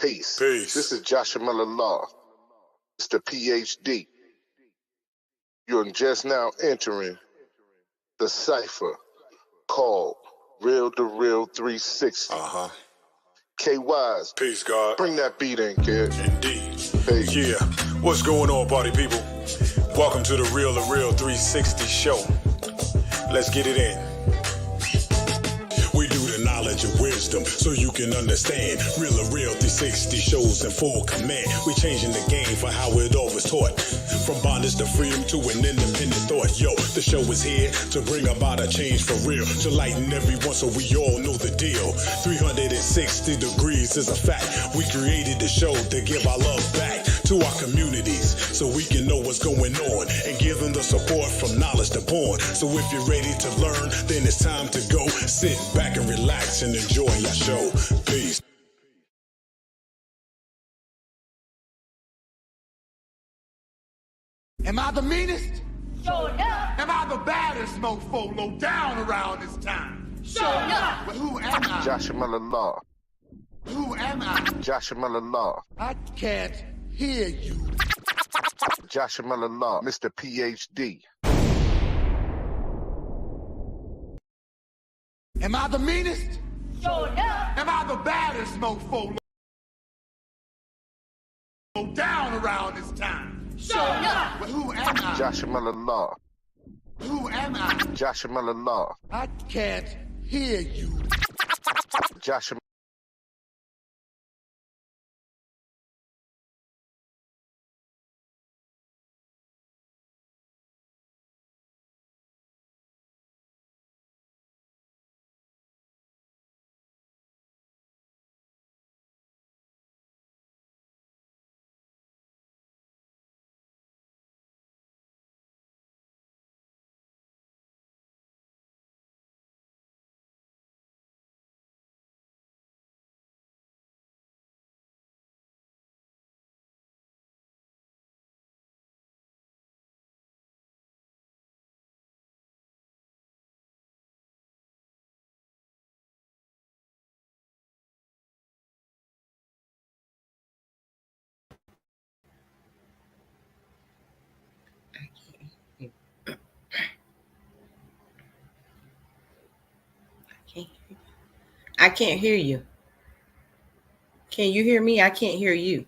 Peace. Peace. This is Joshua Miller Law, Mr. PhD. You're just now entering the cipher called Real2reel360. KYs. Peace, God. Bring that beat in, kid. Indeed. Peace. Yeah. What's going on, party people? Welcome to the Real2reel360 show. Let's get it in. We do the knowledge of wisdom so you can understand. Real2reel360 shows in full command. We changing the game for how it all was taught. From bondage to freedom to an independent thought. Yo, the show is here to bring about a change for real. To lighten everyone so we all know the deal. 360 degrees is a fact. We created the show to give our love back to our communities so we can know what's going on and give them the support from knowledge to born. So if you're ready to learn, then it's time to go. Sit back and relax and enjoy our show. Peace. Am I the meanest? Sure enough. Am I the baddest mofo low down around this time? Sure enough. But who am I? Joshua Miller Law. Who am I? Joshua Miller Law. I can't hear you. Joshua Miller Law, Mr. PhD. Am I the meanest? Sure enough. Am I the baddest mofo low down around this time? Sure enough. But who am I? Joshua Miller Law. Who am I? Joshua Miller Law. I can't hear you. Joshua I can't hear you. Can you hear me? I can't hear you.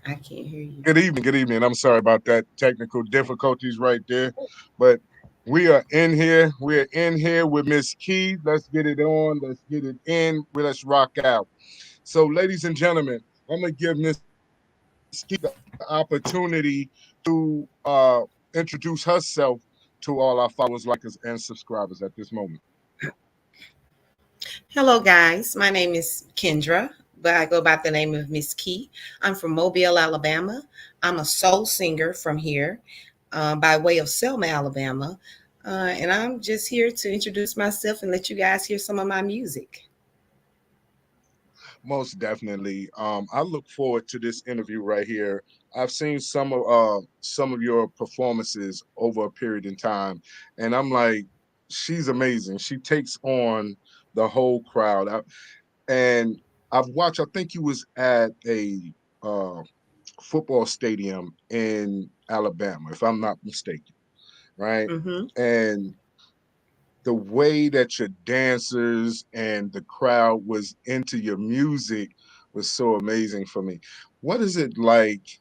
I can't hear you. Good evening. Good evening. I'm sorry about that technical difficulties right there, but we are in here. We're in here with Mz Kee. Let's get it on. Let's get it in. Let's rock out. So, ladies and gentlemen, I'm gonna give Mz Kee the opportunity to introduce herself to all our followers, likers, and subscribers at this moment. Hello, guys. My name is Kendra, but I go by the name of Mz Kee. I'm from Mobile, Alabama. I'm a soul singer from here by way of Selma, Alabama. And I'm just here to introduce myself and let you guys hear some of my music. Most definitely. I look forward to this interview right here. I've seen some of your performances over a period in time, and I'm like, she's amazing. She takes on the whole crowd. And I've watched. I think you was at a football stadium in Alabama, if I'm not mistaken, right? Mm-hmm. And the way that your dancers and the crowd was into your music was so amazing for me. What is it like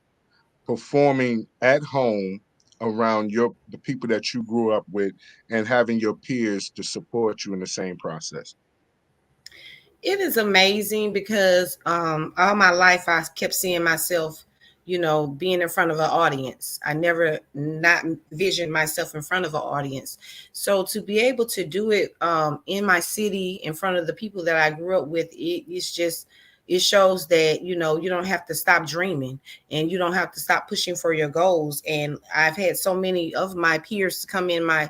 performing at home around the people that you grew up with and having your peers to support you in the same process? It is amazing because all my life I kept seeing myself, being in front of an audience. I never not visioned myself in front of an audience. So to be able to do it in my city, in front of the people that I grew up with, it shows that, you don't have to stop dreaming and you don't have to stop pushing for your goals. And I've had so many of my peers come in my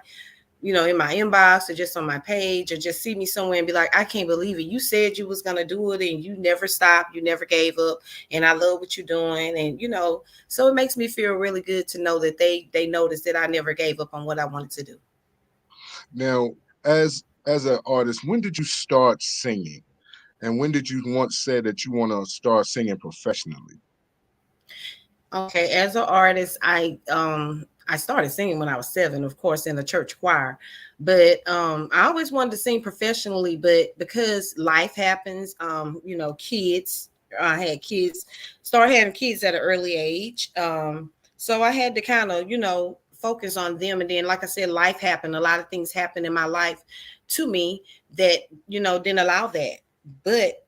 inbox or just on my page or just see me somewhere and be like, I can't believe it. You said you was going to do it and you never stopped. You never gave up. And I love what you're doing. And, so it makes me feel really good to know that they noticed that I never gave up on what I wanted to do. Now, as as an artist, when did you start singing? And when did you once say that you want to start singing professionally? Okay, as an artist, I started singing when I was 7, of course, in the church choir. But I always wanted to sing professionally, but because life happens, kids, I had kids, started having kids at an early age. So I had to kind of, focus on them. And then, like I said, life happened. A lot of things happened in my life to me that, didn't allow that. But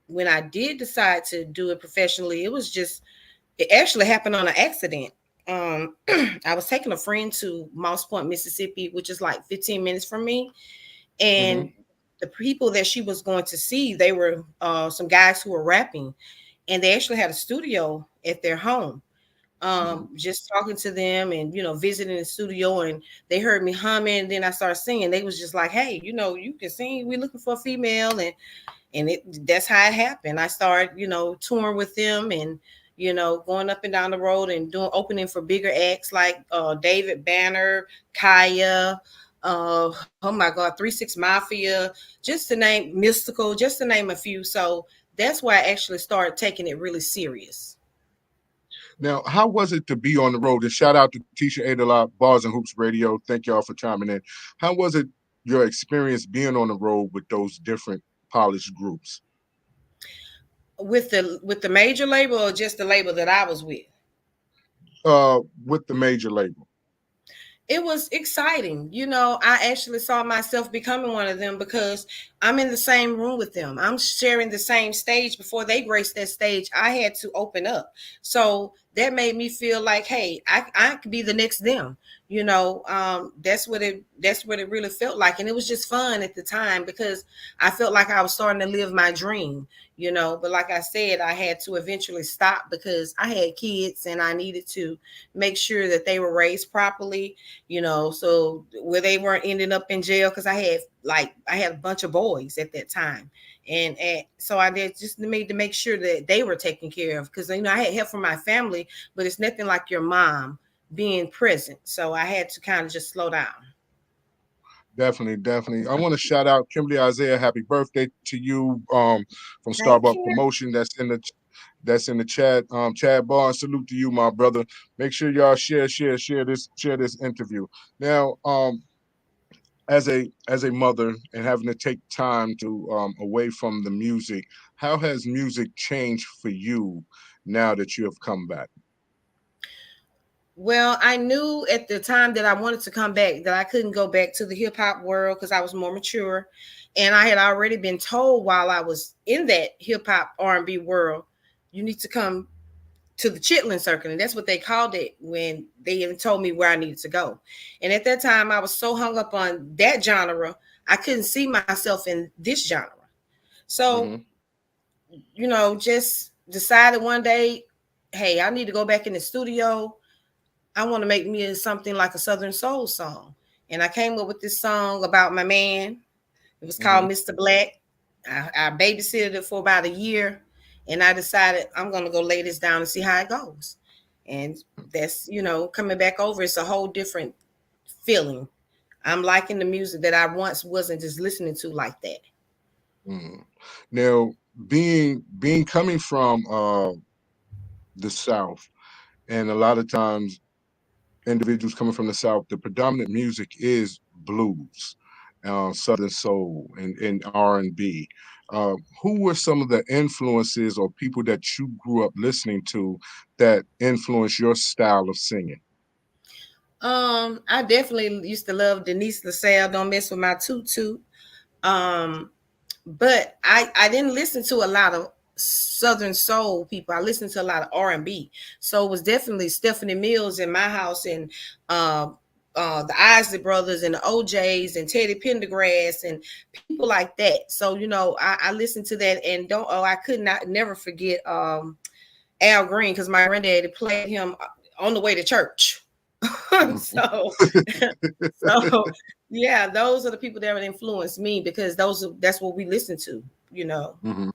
when I did decide to do it professionally, it actually happened on an accident. I was taking a friend to Moss Point, Mississippi, which is like 15 minutes from me. Hmm. And the people that she was going to see, they were some guys who were rapping, and they actually had a studio at their home. Hmm. Just talking to them and visiting the studio, and they heard me humming. And then I started singing. They was just like, "Hey, you can sing. We're looking for a female," and that's how it happened. I started, touring with them and going up and down the road and doing opening for bigger acts like David Banner, Kaya, oh my God, 3 6 Mafia, just to name Mystical, just to name a few. So that's why I actually started taking it really serious. Now, how was it to be on the road? And shout out to Tisha Adela, Bars and Hoops Radio. Thank y'all for chiming in. How was it your experience being on the road with those different polished groups? With the major label or just the label that I was with? With the major label. It was exciting. I actually saw myself becoming one of them because I'm in the same room with them. I'm sharing the same stage. Before they graced that stage, I had to open up. So that made me feel like, hey, I could be the next them. That's what it really felt like. And it was just fun at the time because I felt like I was starting to live my dream. But like I said, I had to eventually stop because I had kids and I needed to make sure that they were raised properly, so where they weren't ending up in jail, because I had a bunch of boys at that time. And so I did just made to make sure that they were taken care of, because I had help from my family, but it's nothing like your mom being present. So I had to kind of just slow down. Definitely, definitely. I want to shout out Kimberly Isaiah. Happy birthday to you from Thank Starbuck you. Promotion. That's in the chat. Chad Barnes, salute to you, my brother. Make sure y'all share this interview. Now, as a mother and having to take time to away from the music, how has music changed for you now that you have come back? Well, I knew at the time that I wanted to come back that I couldn't go back to the hip hop world because I was more mature, and I had already been told while I was in that hip hop R&B world, you need to come to the Chitlin Circle, and that's what they called it when they even told me where I needed to go. And at that time, I was so hung up on that genre, I couldn't see myself in this genre. So, Hmm. just decided one day, hey, I need to go back in the studio. I want to make me something like a Southern Soul song. And I came up with this song about my man. It was called Hmm. Mr. Black. I babysitted it for about a year, and I decided I'm going to go lay this down and see how it goes. And that's, coming back over, it's a whole different feeling. I'm liking the music that I once wasn't just listening to like that. Hmm. Now, being coming from the South, and a lot of times individuals coming from the South, the predominant music is blues, Southern soul, and R&B. Who were some of the influences or people that you grew up listening to that influenced your style of singing? I definitely used to love Denise LaSalle, Don't Mess With My Tutu. Um, but I didn't listen to a lot of Southern soul people. I listened to a lot of R&B. So it was definitely Stephanie Mills in my house, and uh, the Isley Brothers and the OJs and Teddy Pendergrass and people like that. So I listened to that, and I could not never forget Al Green, because my granddaddy played him on the way to church. Mhm. so so yeah, those are the people that would influence me because that's what we listen to, you know. Mhm.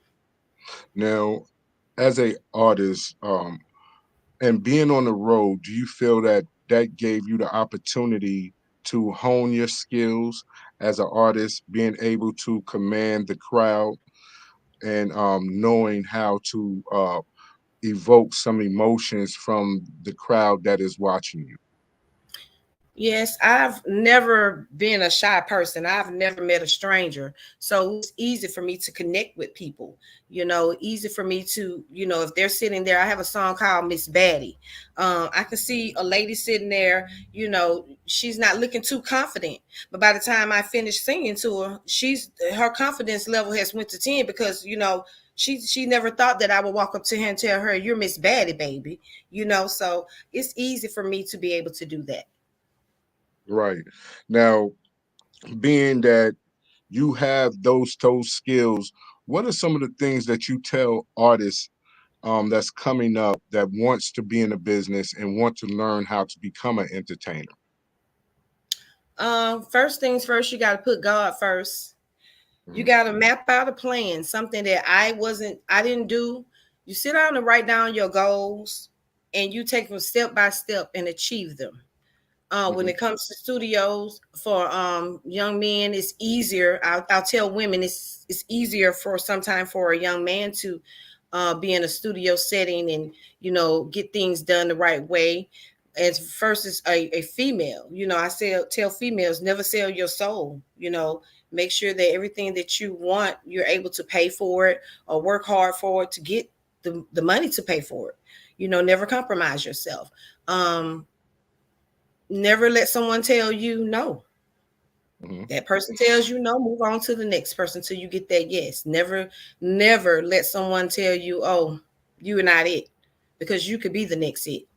Now, as a artist, and being on the road, do you feel that that gave you the opportunity to hone your skills as an artist, being able to command the crowd, and knowing how to evoke some emotions from the crowd that is watching you? Yes, I've never been a shy person. I've never met a stranger. So it's easy for me to connect with people, easy for me to, if they're sitting there. I have a song called Miss Baddie. I can see a lady sitting there, she's not looking too confident. But by the time I finish singing to her, her confidence level has went to 10 because, she never thought that I would walk up to her and tell her, "You're Miss Baddie, baby." So it's easy for me to be able to do that. Right. Now, being that you have those skills, what are some of the things that you tell artists that's coming up that wants to be in a business and want to learn how to become an entertainer? First things first, you got to put God first. You Mhm. got to map out a plan, something that I didn't do. You sit down and write down your goals and you take them step by step and achieve them. When Mhm. it comes to studios for young men, it's easier. I'll tell women it's easier for sometime for a young man to be in a studio setting and get things done the right way. As first as a female, I tell females never sell your soul. Make sure that everything that you want, you're able to pay for it or work hard for it to get the money to pay for it. Never compromise yourself. Never let someone tell you no. Mhm. That person tells you no, move on to the next person till you get that yes. Never let someone tell you, "Oh, you are not it," because you could be the next it.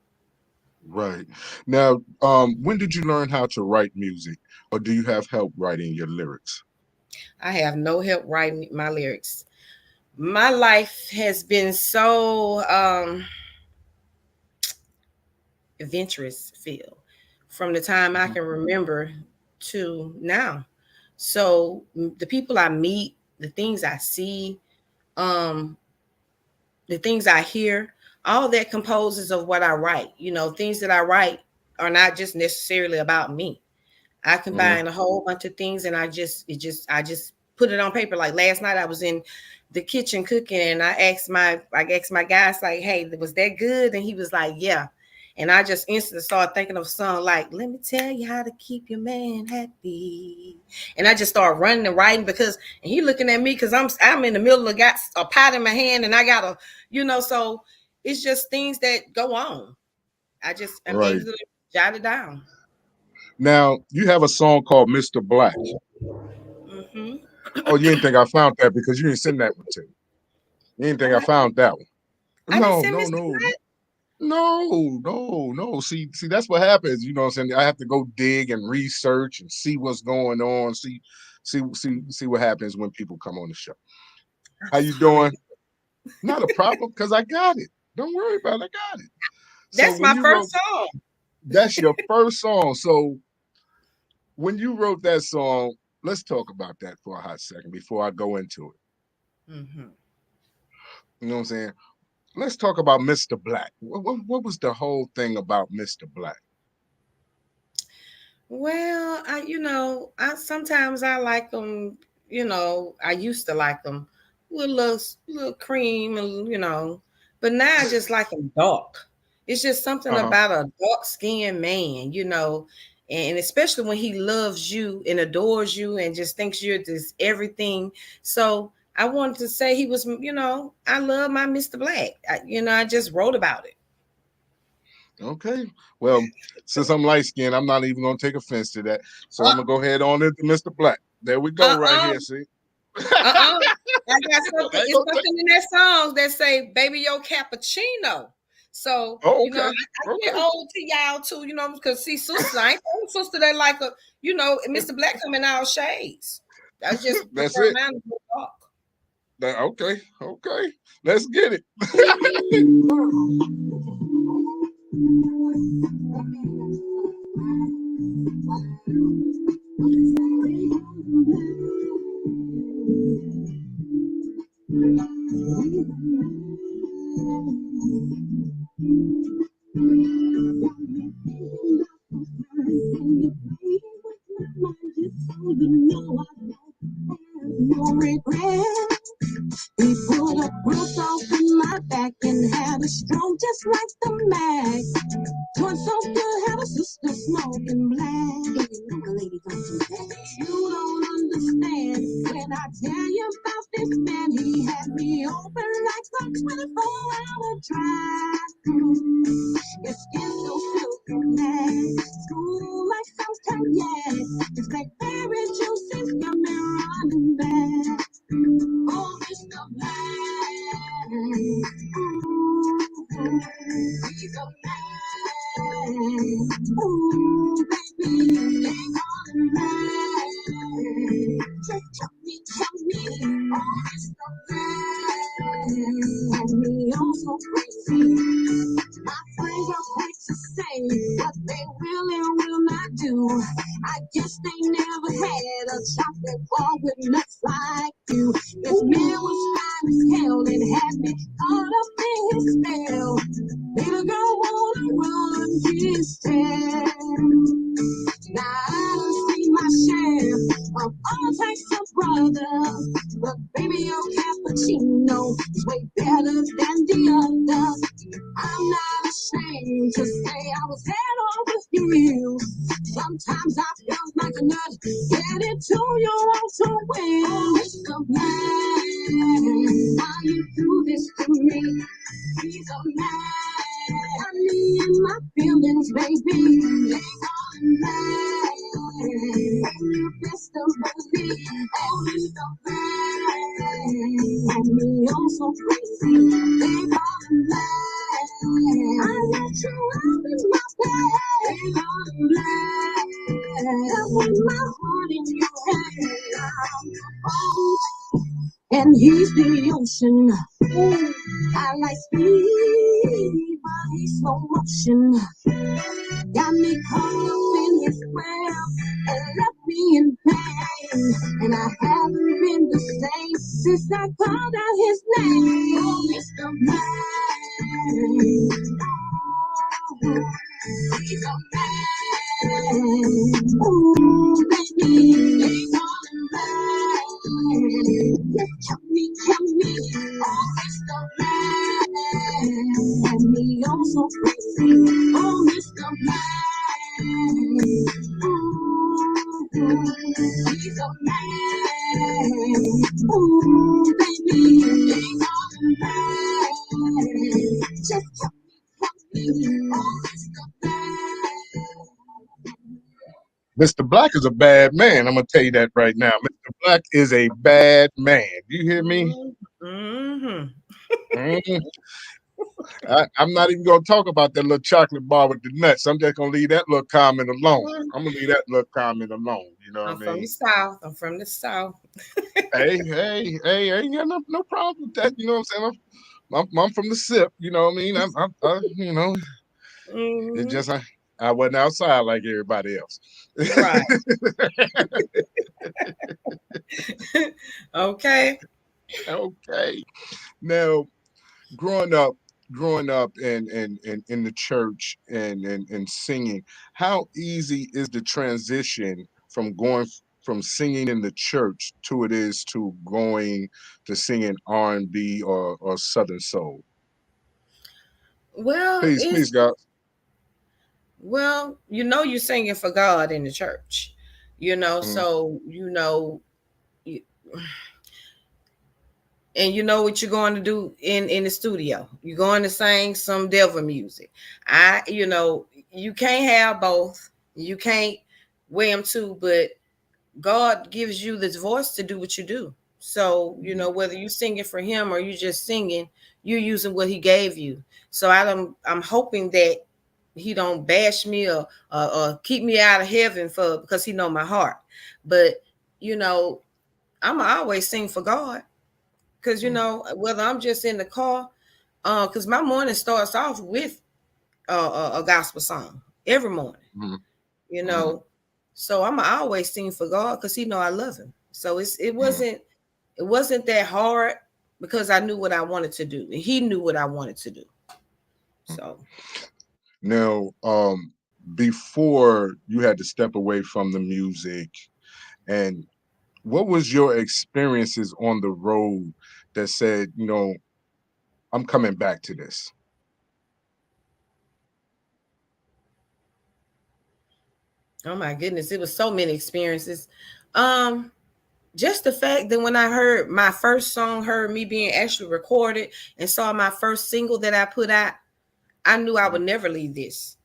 Right. Now, when did you learn how to write music, or do you have help writing your lyrics? I have no help writing my lyrics. My life has been so adventurous feel from the time I Mhm. can remember to now. So the people I meet, the things I see, um, the things I hear, all that composes of what I write. Things that I write are not just necessarily about me. I Mhm. combine a whole bunch of things and I just put it on paper. Like last night I was in the kitchen cooking and I asked my guys like, "Hey, was that good?" And he was like, "Yeah." And I just instantly started thinking of a song like, "Let me tell you how to keep your man happy." And I just started running and writing and he looking at me because I'm in the middle of got a pot in my hand and I got so it's just things that go on. I'm Right. able to jot it down. Now, you have a song called Mr. Black. Hmm. Oh, you didn't think I found that because you didn't send that one to me. You didn't think I found that one. I didn't No, send no, Mr. no, Black. no. See, that's what happens. You know what I'm saying? I have to go dig and research and see what's going on, see what happens when people come on the show. I'm How you sorry. doing? Not a problem, because I got it. Don't worry about it. I got it. So That's when my you first wrote, song. that's your first song. So when you wrote that song, let's talk about that for a hot second before I go into it. Hmm. You know what I'm saying? Let's talk about Mr. Black. What was the whole thing about Mr. Black? Well, I sometimes I like them. I used to like them with a little cream, and but now I just like them dark. It's just something Uh-huh. about a dark skinned man, and especially when he loves you and adores you and just thinks you're this everything. So I wanted to say he was, I love my Mr. Black. I just wrote about it. Okay. Well, since I'm light skinned, I'm not even gonna take offense to that. So I'm Uh, gonna go ahead on into Mr. Black. There we go, right uh-uh. here. See? Uh-uh. I got something. I ain't It's gonna take. something in that song that say "Baby Yo Cappuccino." So Oh, I okay. get Okay. old to y'all too. Because see, sister, I ain't the only sister that like a Mr. Black come in all shades. I just That's prefer it. mine to be dark. Okay. Okay. Let's get it. even know I don't have no regret. He put a bruise off in my back and had a stroke just like the Mac. Doing so good, had a sister smoking black. And you know my lady don't do that. You don't understand when I tell you about this man. He had me open like a 24-hour drive-through. His skin so silky black, school like some cognac. His blackberry juices got me running back. Oh, Mr. Black, ooh, he's a man. Ooh, baby, they call him man. Just tell me, oh, Mr. Black, and me also crazy. My friends are quick to say what they really will not do. I guess they never had a chocolate bar with nuts like you. This man was fine as hell and had me caught up in his spell. Little girl wanna run his tail. Now I done seen my share of all types of brothers, but baby your cappuccino is way better than the others. I'm not ashamed to say I was head over heels. Sometimes I felt like a nut. Get it to you all too well. Mr. Man, why you do this to me? He's a man. Got me in my feelings, baby. They call him man. And you best to believe. Oh, Mr. Man. And me also crazy. They call him man. I let you out in my bed. They call him man. I put my heart in your hand. I'm the boat. And he's the ocean. I like speed, but he's slow motion. Got me caught up in his web and left me in pain. And I haven't been the same since I called out his name. Oh, Mr. Man. He's a man. Ooh, baby, they call him man. Tell me, oh, Mr. Man. And me also crazy, oh, Mr. Man. Ooh, he's a man. Ooh, baby, they call him man. Just tell me, oh, Mr. Mr. Black is a bad man. I'm gonna tell you that right now. Mr. Black is a bad man. You hear me? I'm not even gonna talk about that little chocolate bar with the nuts. I'm just gonna leave that little comment alone. I'm gonna leave that little comment alone. You know what I mean? From the South. I'm from the South. hey, I ain't got no problem with that. You know what I'm saying? I'm from the SIP. You know what I mean? I you know, it's just I wasn't outside like everybody else. Right. Okay. Okay. Now, growing up in the church and singing, how easy is the transition from going from singing in the church to it is to going to singing R&B or Southern soul? Well, Please, God. Well, you're singing for God in the church, so and you know what you're going to do in the studio. You're going to sing some devil music. You can't have both. You can't weigh them too, but God gives you this voice to do what you do. So, whether you singing for him or you just singing, you're using what he gave you. So I'm hoping that he don't bash me or keep me out of heaven because he know my heart. But, I'm always sing for God. Because, whether I'm just in the car, because my morning starts off with a gospel song every morning, so I'm always sing for God because he know I love him. So it wasn't that hard because I knew what I wanted to do and he knew what I wanted to do. So now, before you had to step away from the music And what was your experiences on the road that said, you know, I'm coming back to this? Oh my goodness, it was so many experiences. Just the fact that when I heard my first song, heard me being actually recorded, and saw my first single that I put out, I knew I would never leave this.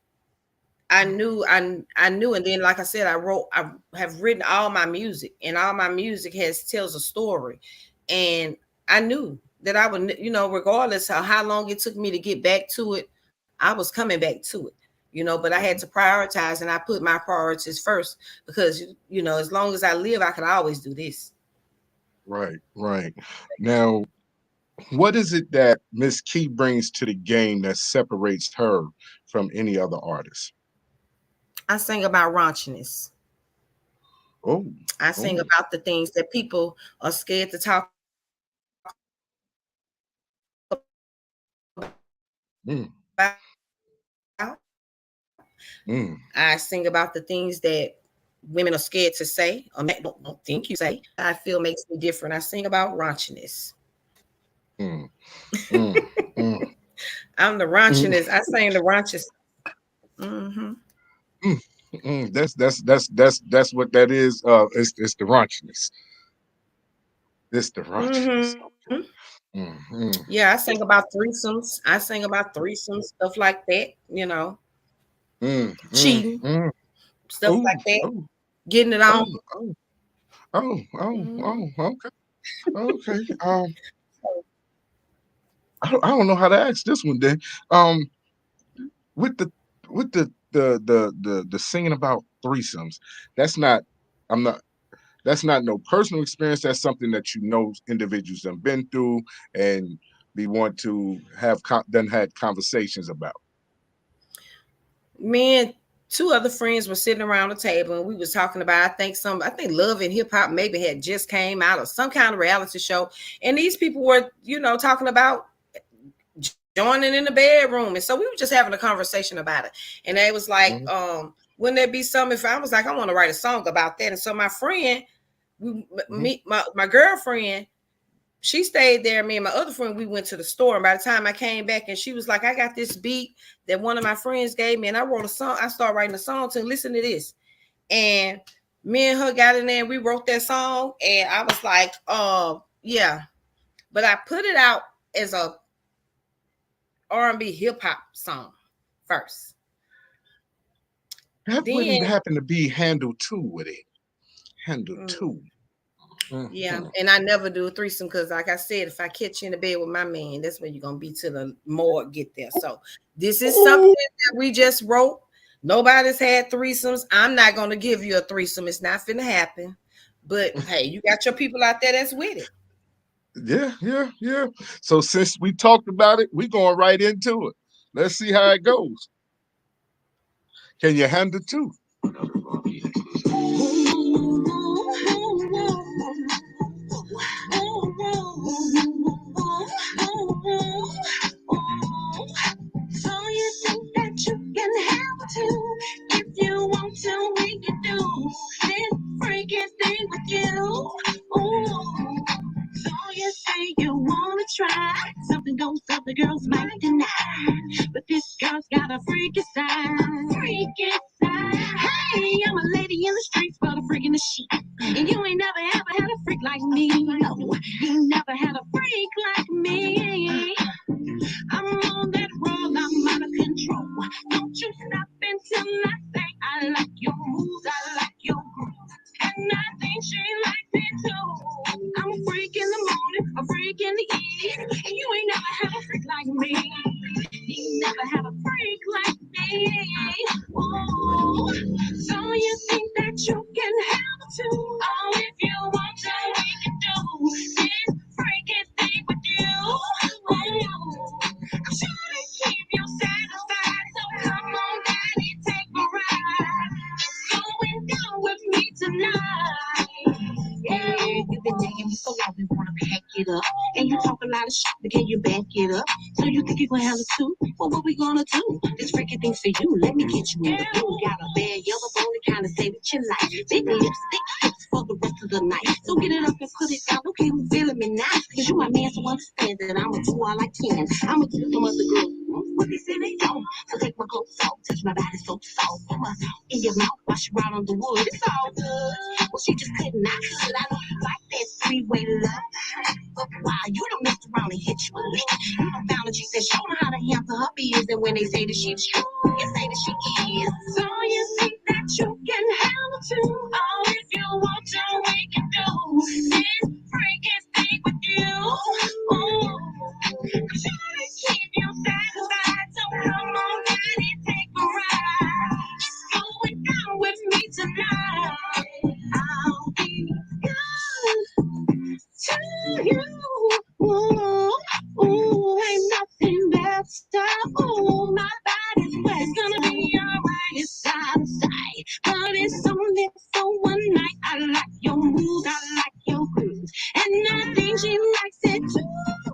I knew, I knew, and then like I said, I have written all my music, and all my music tells a story, and I knew that I would, you know, regardless of how long it took me to get back to it, I was coming back to it, you know. But I had to prioritize, and I put my priorities first because, you know, as long as I live, I can always do this. Right, right. Now, what is it that Mz Kee brings to the game that separates her from any other artist? I sing about raunchiness. Oh, I sing oh, about the things that people are scared to talk mm, about. mm, I sing about the things that women are scared to say or don't think you say. I feel makes me different. I sing about raunchiness. mm, mm, mm, I'm the mm, raunchiness. I sing the raunches. Mm-hmm. mm, that's what that is. It's the raunchiness. It's the raunchiness. Mm-hmm. Mm, mm, Yeah, I sing about threesomes. I sing about threesomes, stuff like that, you know, mm, mm, cheating, mm. stuff Oh, like that, oh, getting it oh, on. oh, oh, oh, Mhm. oh, okay, okay. I don't know how to ask this one then. Um, with the singing about threesomes, that's not. I'm not. That's not no personal experience. That's something that you know individuals have been through and we want to have done had conversations about. Me and two other friends were sitting around the table and we was talking about, I think Love and Hip Hop maybe had just came out or some kind of reality show. And these people were, you know, talking about joining in the bedroom. And so we were just having a conversation about it. And they was like, Mhm, wouldn't there be some, if I was like, I want to write a song about that. And so my friend, mhm, my girlfriend, she stayed there. Me and my other friend, we went to the store. And by the time I came back, and she was like, I got this beat that one of my friends gave me, and I wrote a song. I started writing a song to listen to this. And me and her got in there and we wrote that song. And I was like, yeah. But I put it out as a R&B hip hop song first. that Then, wouldn't happen to be handle two with it. Handle two. yeah, Mhm. and I never do a threesome because, like I said, if I catch you in the bed with my man, that's where you're gonna be till the morgue get there. So this is something Ooh. that we just wrote. Nobody's had threesomes. I'm not gonna give you a threesome. It's not finna happen. But hey, you got your people out there that's with it. Yeah, yeah, yeah. So since we talked about it, we going right into it. Let's see how it goes. Can you handle two? So you think that you can have two? If you want to, we can do this freaking thing with you. Ooh. So you say you wanna try something goes other girls might deny, but this girl's got a freaky side. Freaky side. Hey, I'm a lady in the streets, but a freak in the sheet. And you ain't never ever had a freak like me. No, you never had a freak like me. I'm on that roll, I'm out of control. Don't you stop until I say I like your moves, I like your groove. And I think she likes it too. I'm a freak in the morning, a freak in the evening. And you ain't never had a freak like me. You never had a freak like me. Oh, so you think that you can have two? Oh, if you want to, we can do this freaky thing with you. Oh, I'm trying to keep you satisfied, so come on, daddy, take a ride. It's going down with me tonight. Yeah, you've been digging me so long, we wanna pack it up. And you talk a lot of shit, but can you back it up? So you think you gonna have a two? Well, what we gonna do? This freaky thing's for you, let me get you in the blue. Got a bad yellow bone, the kind of thing that you like. Big lipstick, hips for the good night. So get it up and put it down. Okay, who feeling me now? Cause you my man, so understand that I'ma do all I can. I'ma do them other girls what they say they don't. So take my clothes off, touch my body so soft. In your mouth, wash around on the wood. It's all good. Well, she just couldn't not. Cause I know you like that three-way love. But why you don't mess around and hit you a lick? You don't found that she said show her how to handle her biz. And when they say that she's true, you say that she is. So you think that you can handle too? Oh, if you want to, we can do this freaky thing with you. Ooh. I'm trying to keep you satisfied, so come on, daddy, take a ride. Going down with me tonight. I'll be good to you. Ooh, ooh, ain't nothing better. Ooh, my body's wet. It's gonna be alright. It's out of sight, but it's only for one night. I like your moves, I like your grooves, and I think she likes it too.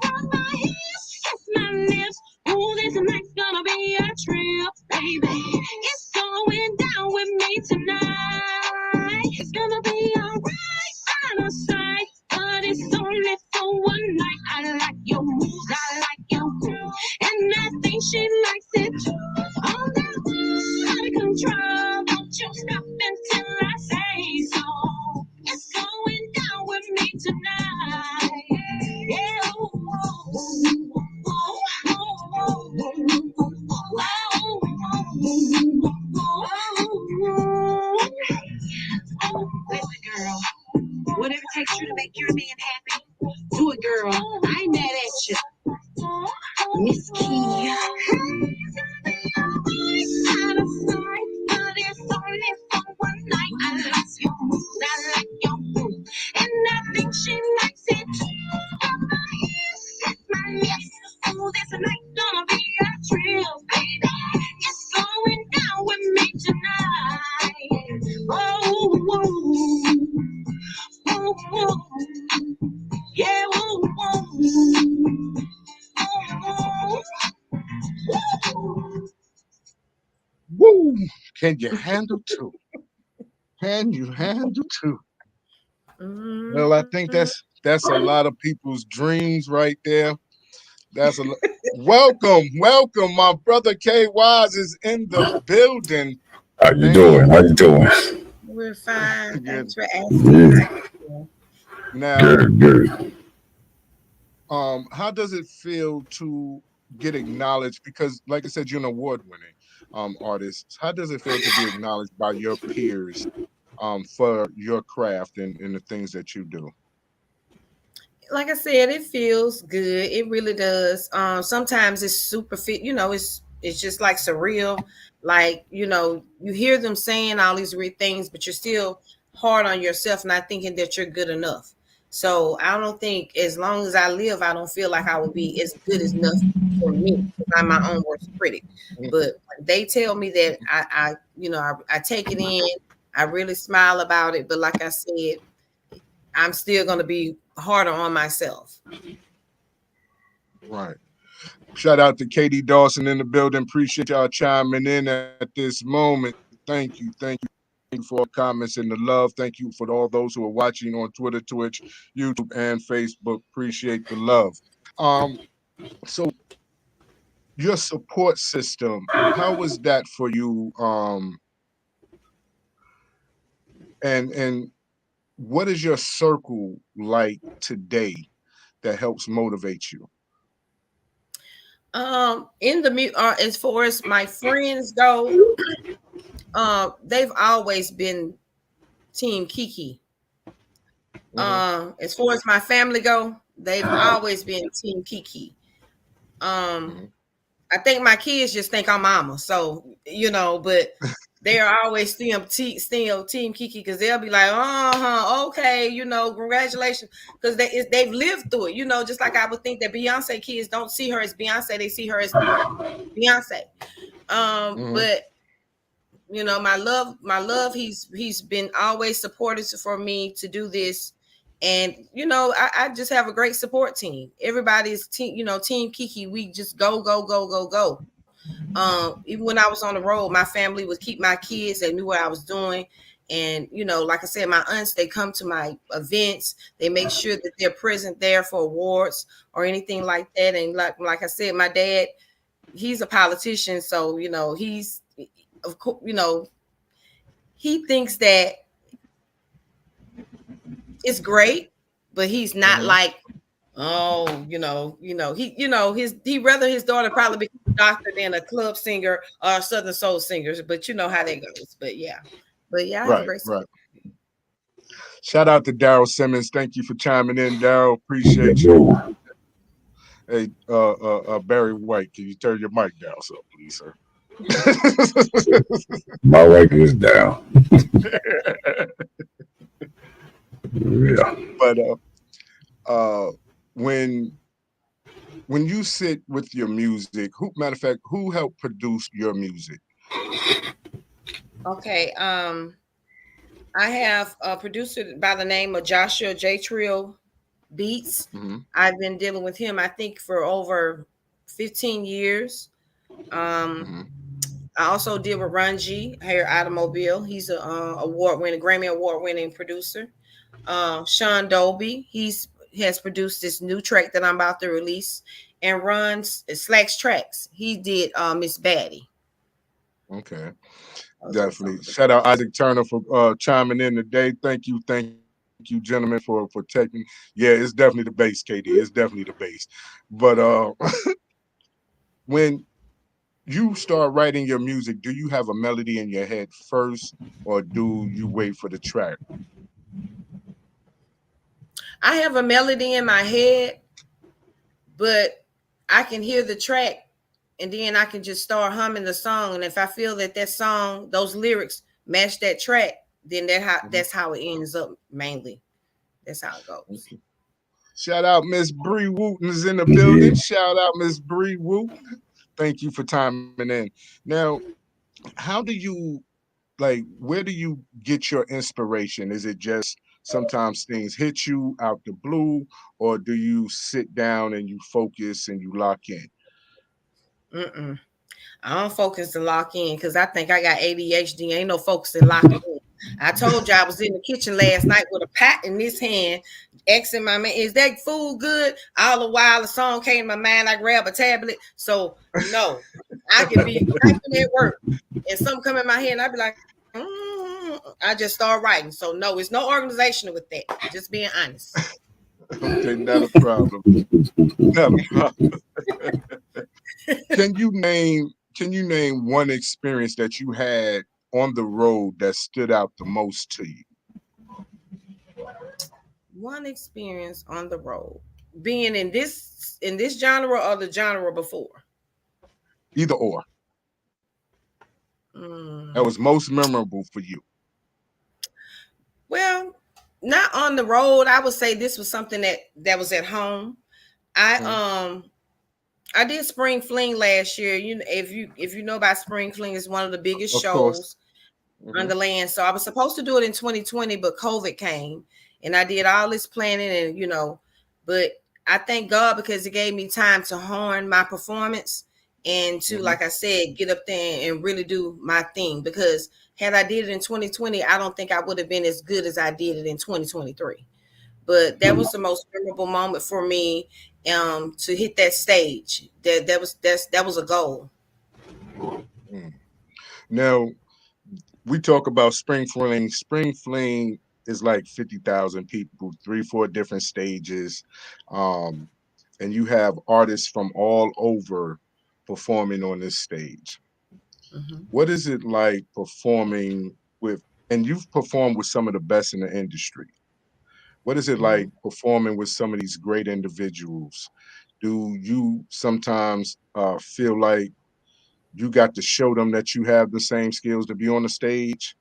Rub my hips, kiss my lips. Ooh, this night's gonna be a trip, baby. It's going down with me tonight. It's gonna be alright, out of sight, but it's only for one night. I like your moves, I like your groove, and I think she likes it too. All that out of control, don't you stop until I say so. It's going down with me tonight. Yeah, ooh, ooh, ooh, ooh, listen, girl, whatever it takes you to make your man happy, do it, girl. I ain't mad at you. Mz Kee. Out of sight, but it's only for one night. I like your moves, I like your groove, and I think she likes it too. Got my ears, got my lips. Oh, this night gonna be a thrill, baby. It's going down with me tonight. Oh, oh, oh, oh. Yeah, oh, oh, oh, oh. Woo! Can you handle two? Can you handle two? Well, I think that's a lot of people's dreams right there. That's a welcome. My brother K Wise is in the building. How you doing? How you doing? We're fine. Good. Thanks for asking. Yeah, Now, good. how does it feel to get acknowledged? Because, like I said, you're an award-winning artist. How does it feel to be acknowledged by your peers for your craft and the things that you do? Like I said, it feels good. It really does. Sometimes it's super fit. It's just like surreal. Like you hear them saying all these weird things, but you're still hard on yourself, not thinking that you're good enough. So I don't think, as long as I live, I don't feel like I would be as good as enough for me, because I'm my own worst critic. But when they tell me that, I take it in. I really smile about it. But like I said, I'm still going to be harder on myself. Right. Shout out to Katie Dawson in the building. Appreciate y'all chiming in at this moment. Thank you for all comments and the love. Thank you for all those who are watching on Twitter, Twitch, YouTube, and Facebook. Appreciate the love. So your support system, how was that for you? And what is your circle like today that helps motivate you? As far as my friends go, they've always been Team Kiki. As far as my family go, they've always been Team Kiki. I think my kids just think I'm mama, so but they are always still Team Kiki, because they'll be like, okay, congratulations, because they've lived through it, just like I would think that Beyonce kids don't see her as Beyonce, they see her as Beyonce. But my love, he's been always supportive for me to do this. And I just have a great support team. Everybody's team, Team Kiki. We just go. Even when I was on the road, my family would keep my kids. They knew what I was doing, And like I said, my aunts, they come to my events. They make sure that they're present there for awards or anything like that. And like I said, my dad, he's a politician, so he's, of course, he thinks that it's great, but he's not like, oh, he rather his daughter probably become a doctor than a club singer or a Southern soul singer. But you know how that goes. But yeah, I have a great Right. Shout out to Daryl Simmons. Thank you for chiming in, Daryl. Appreciate you. Hey, Barry White, can you turn your mic down, so please, sir? My mic is down. Yeah. But when you sit with your music, matter of fact, who helped produce your music? Okay. I have a producer by the name of Joshua J. Beats. I've been dealing with him, I think, for over 15 years. I also deal with Ron G. Hair Automobile. He's a Grammy award-winning producer. Sean Dolby, has produced this new track that I'm about to release, and runs Slacks Tracks. He did Miss Batty. Okay. Definitely. Shout out Isaac Turner for chiming in today. Thank you, gentlemen, for taking. Yeah, it's definitely the bass, KD. It's definitely the bass. But when you start writing your music, do you have a melody in your head first, or do you wait for the track? I have a melody in my head, but I can hear the track, and then I can just start humming the song. And if I feel that song, those lyrics match that track, then that's how it ends up mainly. That's how it goes. Okay. Shout out Miss Bree Wooten is in the building. Shout out Miss Bree Wooten. Thank you for timing in. Now, how do you, where do you get your inspiration? Is it just sometimes things hit you out the blue, or do you sit down and you focus and you lock in? I don't focus to lock in because I think I got ADHD. Ain't no focusing locking in. I told you I was in the kitchen last night with a pot in this hand, asking my man, is that food good? All the while the song came to my mind, I grab a tablet. So no, I can be typing at work and something come in my head and I'd be like, I just start writing. So no, it's no organization with that. Just being honest. Okay, not a problem. Not a problem. Can you name one experience that you had on the road that stood out the most to you? One experience on the road, being in this genre or the genre before? Either or. That was most memorable for you. Well, not on the road. I would say this was something that was at home. I did Spring Fling last year. If you know about Spring Fling, it's one of the biggest shows on the land. So I was supposed to do it in 2020, but COVID came, and I did all this planning, and but I thank God because it gave me time to hone my performance and to, like I said, get up there and really do my thing. Because had I did it in 2020, I don't think I would have been as good as I did it in 2023. But that was the most memorable moment for me, to hit that stage. That was a goal. Now, we talk about Spring Fling. Spring Fling is like 50,000 people, 3-4 different stages, and you have artists from all over performing on this stage. What is it like performing with, and you've performed with some of the best in the industry. What is it like performing with some of these great individuals? Do you sometimes feel like you got to show them that you have the same skills to be on the stage,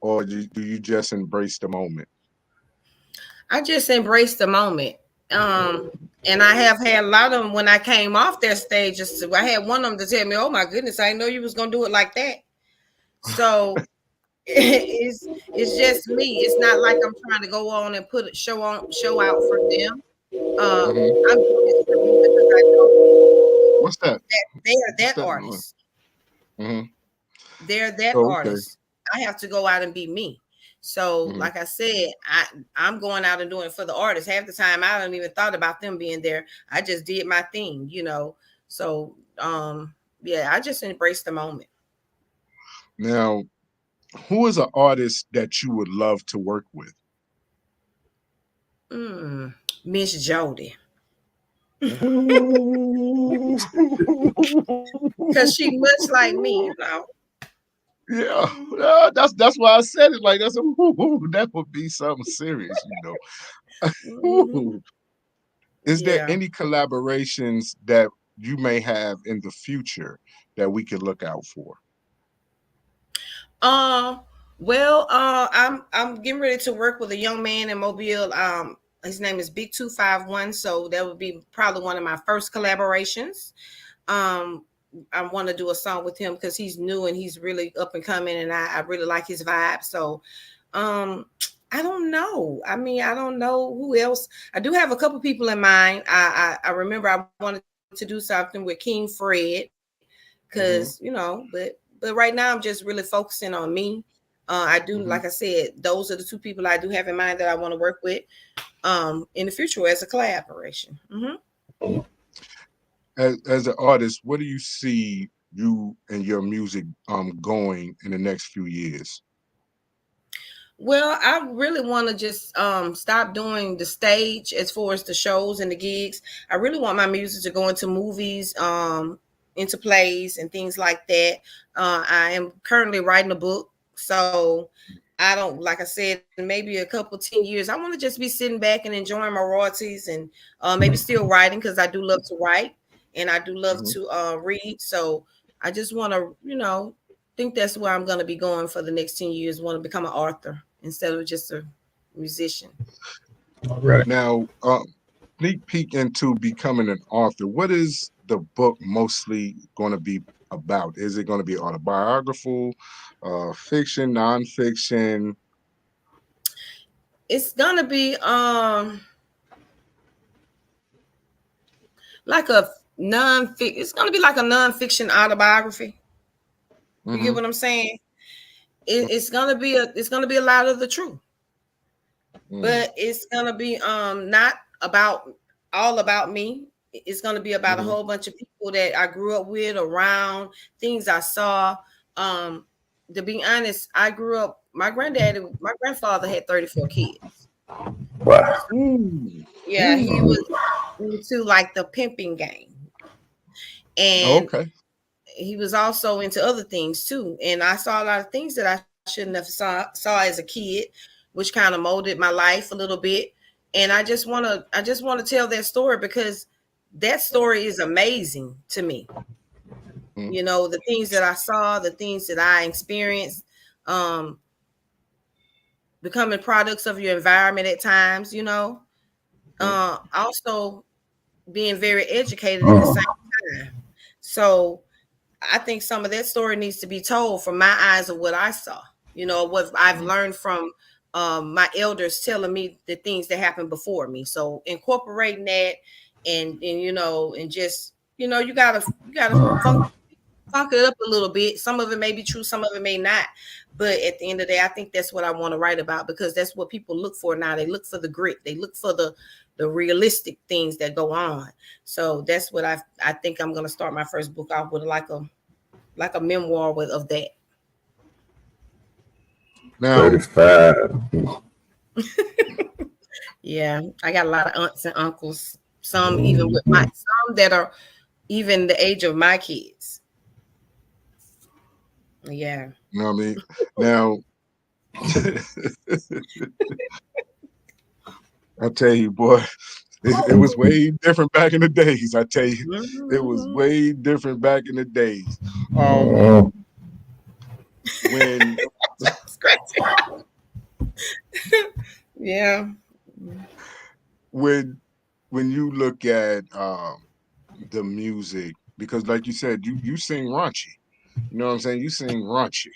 or do you just embrace the moment? I just embrace the moment. And I have had a lot of them when I came off that stage. I had one of them to tell me, "Oh my goodness, I didn't know you was gonna do it like that." So it's just me. It's not like I'm trying to go on and show out for them. I'm doing this for me because I know What's that? they are that artist. They're that artist. I have to go out and be me. So, like I said, I'm going out and doing it for the artists. Half the time, I don't even thought about them being there. I just did my thing, you know. So, yeah, I just embraced the moment. Now, who is an artist that you would love to work with? Miss Jody. Because she much like me, you know. Yeah, that's why I said it. Like that would be something serious, you know. Is there any collaborations that you may have in the future that we could look out for? Well, I'm getting ready to work with a young man in Mobile. His name is Big 251. So that would be probably one of my first collaborations. I want to do a song with him because he's new and he's really up and coming, and I really like his vibe. So, I don't know. I mean, I don't know who else. I do have a couple people in mind. I remember I wanted to do something with King Fred because you know, but right now I'm just really focusing on me. I do, like I said, those are the two people I do have in mind that I want to work with in the future as a collaboration. As an artist, what do you see you and your music going in the next few years? Well, I really want to just stop doing the stage as far as the shows and the gigs. I really want my music to go into movies, into plays and things like that. I am currently writing a book, so I don't, like I said, maybe a couple 10 years, I want to just be sitting back and enjoying my royalties and maybe still writing because I do love to write and I do love to read. So I just want to, you know, think that's where I'm going to be going for the next 10 years. Want to become an author instead of just a musician. All right. Now, sneak peek into becoming an author. What is the book mostly going to be about? Is it going to be autobiographical, fiction, nonfiction? It's going to be like a non-fiction. It's going to be like a non-fiction autobiography. You get what I'm saying? It's gonna be a lot of the truth, but it's gonna be not all about me. It's gonna be about a whole bunch of people that I grew up with, around, things I saw. To be honest, I grew up. My grandfather had 34 kids. Wow. Yeah, he was into like the pimping game, and he was also into other things too. And I saw a lot of things that I shouldn't have saw as a kid, which kind of molded my life a little bit. And I just want to tell that story because that story is amazing to me. You know, the things that I saw, the things that I experienced, becoming products of your environment at times, you know, also being very educated at the same time. So I think some of that story needs to be told from my eyes of what I saw, you know, what I've learned from my elders telling me the things that happened before me. So incorporating that and you know, and just, you know, you gotta funk it up a little bit. Some of it may be true, some of it may not. But at the end of the day, I think that's what I want to write about because that's what people look for now. They look for the grit. They look for the realistic things that go on. So that's what I think I'm going to start my first book off with, like a memoir of that. Now, 35. Yeah, I got a lot of aunts and uncles. Some even with some that are even the age of my kids. Yeah. You know what I mean? Now, I tell you, boy, it was way different back in the days. I tell you, it was way different back in the days. When yeah, when you look at the music, because like you said, you sing raunchy. You know what I'm saying? You sing raunchy.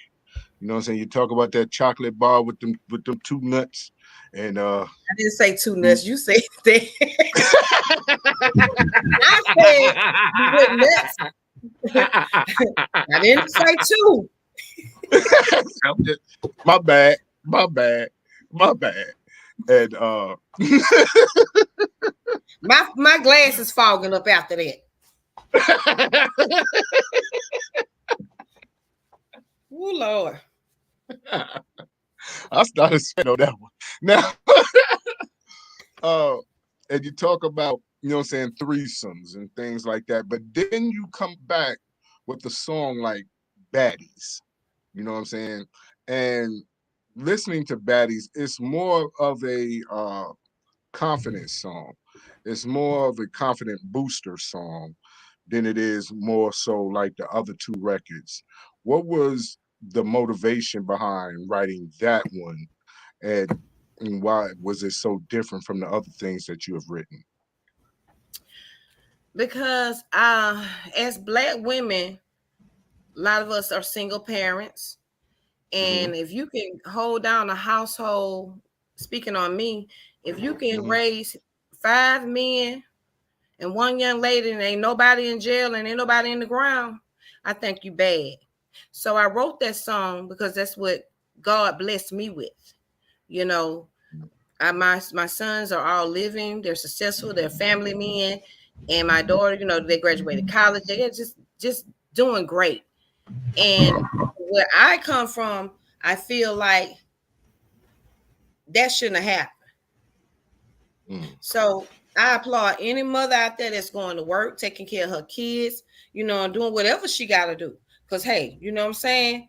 You know what I'm saying? You talk about that chocolate bar with them two nuts. And I didn't say two nuts. You said that. I said with nuts. I didn't say two. My bad, my bad, my bad. And My glass is fogging up after that. Oh Lord. I started spitting on that one. Now, uh, and you talk about, you know what I'm saying, threesomes and things like that, but then you come back with a song like Baddies, you know what I'm saying? And listening to Baddies, it's more of a confidence song. It's more of a confident booster song than it is more so like the other two records. What was the motivation behind writing that one, and why was it so different from the other things that you have written? Because as Black women, a lot of us are single parents. Hmm. And if you can hold down a household, speaking on me, if you can Hmm. raise 5 men and one young lady and ain't nobody in jail and ain't nobody in the ground, I think you bad. So I wrote that song because that's what God blessed me with. You know, my sons are all living, they're successful, they're family men, and my daughter, they graduated college, they're just doing great. And where I come from, I feel like that shouldn't have happened. Mm. So I applaud any mother out there that's going to work, taking care of her kids, and doing whatever she got to do. Because, hey, you know what I'm saying?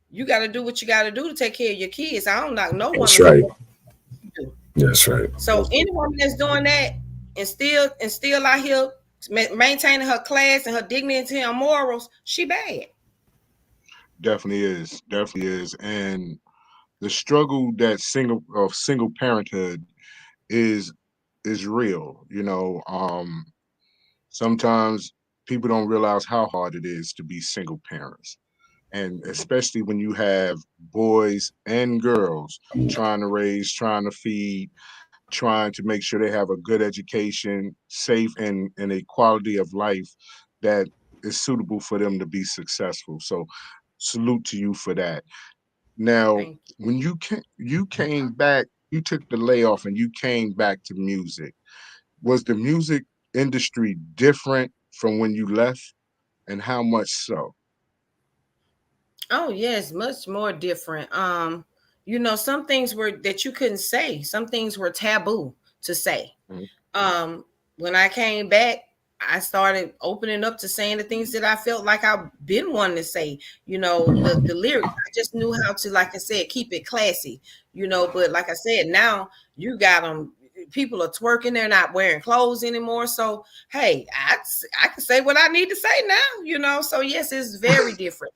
You got to do what you got to do to take care of your kids. I don't knock no That's woman for right. what you do. That's right. So any woman that's doing that and still out here maintaining her class and her dignity and her morals, she bad. Definitely is, and the struggle that single parenthood is is real. Sometimes people don't realize how hard it is to be single parents, and especially when you have boys and girls trying to raise, trying to feed, trying to make sure they have a good education, safe, and a quality of life that is suitable for them to be successful. So salute to you for that. Now, Thank you. when you came back, you took the layoff and you came back to music. Was the music industry different from when you left, and how much so? Oh yes, much more different. Some things were that you couldn't say. Some things were taboo to say. Mhm. Um, when I came back, I started opening up to saying the things that I felt like I've been wanting to say. The lyrics. I just knew how to, like I said, keep it classy. But like I said, now you got them. People are twerking; they're not wearing clothes anymore. So hey, I can say what I need to say now. So yes, it's very different.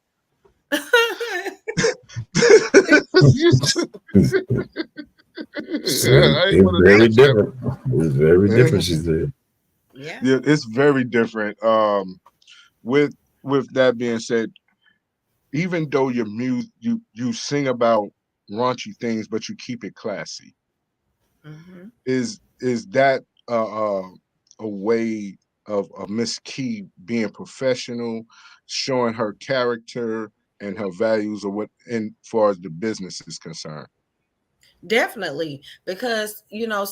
She said I ain't it's want to very touch that. different. It's very different, she said. Yeah. Yeah, it's very different. With that being said, even though your music, you sing about raunchy things, but you keep it classy. Hmm. Is that a way of Miss Key being professional, showing her character and her values, or what, in far as the business is concerned? Definitely, because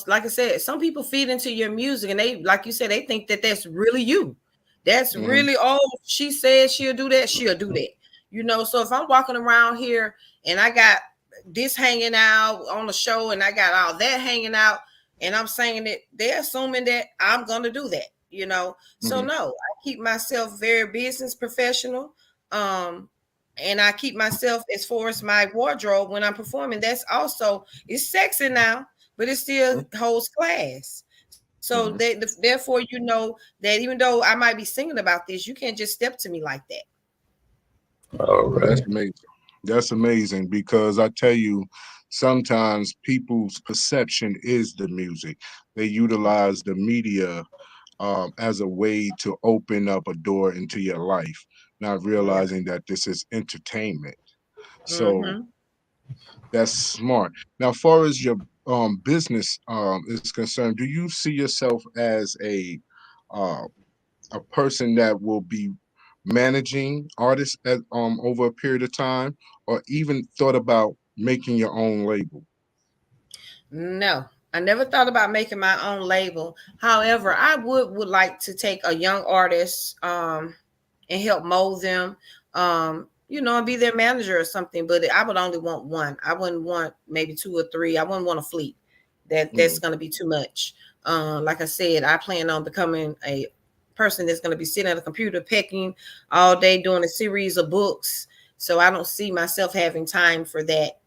like I said, some people feed into your music, and they, like you said, they think that that's really you. That's Hmm. really, oh, she said she'll do that, she'll do that. So if I'm walking around here and I got this hanging out on the show, and I got all that hanging out, and I'm saying it, they're assuming that I'm gonna do that. So Hmm. no, I keep myself very business professional. Um, and I keep myself, as far as my wardrobe when I'm performing, that's also, it's sexy now, but it still holds class. So Hmm. therefore, that even though I might be singing about this, you can't just step to me like that. All Well, that's right. amazing. That's amazing, because I tell you, sometimes people's perception is the music. They utilize the media as a way to open up a door into your life, not Yeah. realizing that this is entertainment. So Mm-hmm. that's smart. Now, as far as your business is concerned, do you see yourself as uh, a person that will be managing artists over a period of time, or even thought about making your own label? No, I never thought about making my own label. However, I would like to take a young artist and help mold them, and be their manager or something. But I would only want one. I wouldn't want maybe two or three. I wouldn't want a fleet. That's going to be too much. Like I said, I plan on becoming a person that's going to be sitting at a computer pecking all day, doing a series of books. So I don't see myself having time for that,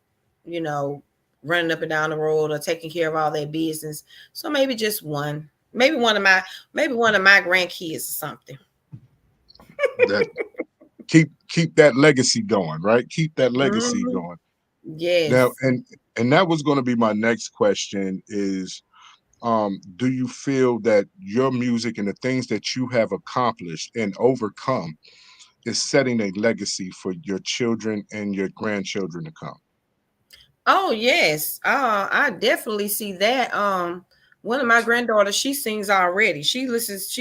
running up and down the road or taking care of all their business. So maybe just one, maybe one of my grandkids or something. That keep that legacy going, right? Keep that legacy going. Yes. Now, and that was going to be my next question is, do you feel that your music and the things that you have accomplished and overcome is setting a legacy for your children and your grandchildren to come? Oh, yes. I definitely see that. One of my granddaughters, she sings already. She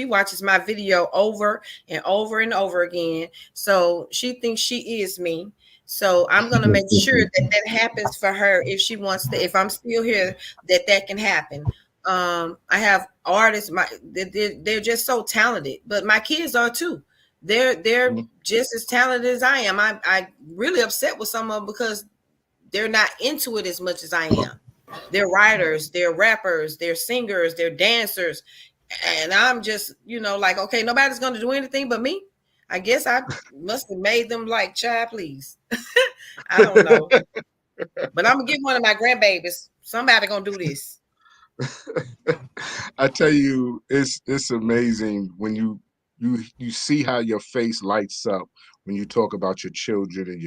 watches my video over and over and over again. So she thinks she is me. So I'm going to make sure that happens for her if she wants to, if I'm still here, that can happen. I have artists, they're just so talented, but my kids are too. They're just as talented as I am. I really upset with some of them because they're not into it as much as I am. They're writers, they're rappers, they're singers, they're dancers. And I'm just, like, okay, nobody's going to do anything but me. I guess I must have made them like, child, please. I don't know. But I'm going to get one of my grandbabies. Somebody going to do this. I tell you, it's amazing when you see how your face lights up when you talk about your children and